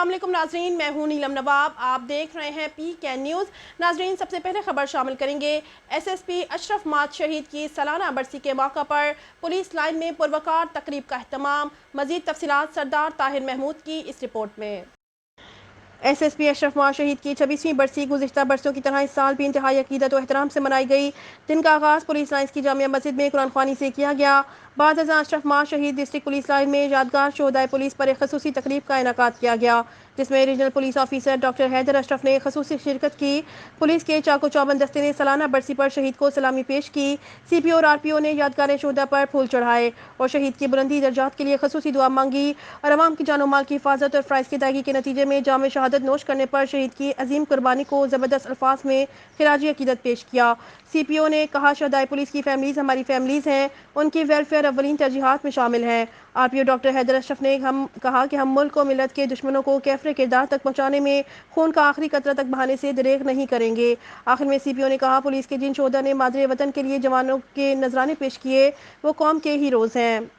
अस्सलाम वालेकुम नाजरीन, मैं हूं नीलम नवाब। आप देख रहे हैं PK न्यूज़। नाजरीन, सबसे पहले खबर शामिल करेंगे। SSP अशरफ माद शहीद की सालाना बरसी के मौका पर पुलिस लाइन में पुरवकार तकरीब का अहतमाम। मजीद तफसीलात सरदार ताहिर महमूद की इस रिपोर्ट में। SSP अशरफ माद शहीद की 26वीं बरसी गुज़िश्ता बरसों की तरह इस साल भी इंतहाई अकीदत और एहतराम से मनाई गई, जिनका आगाज़ पुलिस लाइन्स की जामिया मस्जिद में कुरान ख्वानी से किया गया। बाद अशरफ माद शहीद डिस्ट्रिक्ट पुलिस लाइन में यादगार शोहदाए पुलिस पर एक खसूसी तकरीब का इनेकाद किया गया, जिसमें regional police officer doctor Haider Ashraf ने खसूसी शिरकत की। पुलिस के चाको चौबंद दस्ते ने सालाना बरसी पर शहीद को सलामी पेश की। CPO और RPO ने यादगार शोहदा पर फूल चढ़ाए और शहीद की बुलंदी दर्जात के लिए खसूसी दुआ मांगी और अवाम की जानो माल की हिफाजत और फ़राइज़ की अदायगी के नतीजे में जाम शहादत नोश करने पर शहीद की अजीम कुर्बानी को ज़बरदस्त अल्फाज में खिराजी अकीदत पेश किया। CPO ने कहा, शहदाए पुलिस की फैमिलीज़ हमारी फैमिलीज़ हैं, उनकी वेलफेयर अव्वलीन तरजीहात में शामिल है। RPO डॉक्टर हैदर अशरफ ने कहा कि हम मुल्क को मिलत के दुश्मनों को कैफरे किरदार तक पहुँचाने में खून का आखिरी कतरा तक बहाने से दरेग नहीं करेंगे। आखिर में CPO ने कहा, पुलिस के जिन शोहदा ने मादरे वतन के लिए जवानों के नजराने पेश किए वो कौम के हीरोज़ हैं।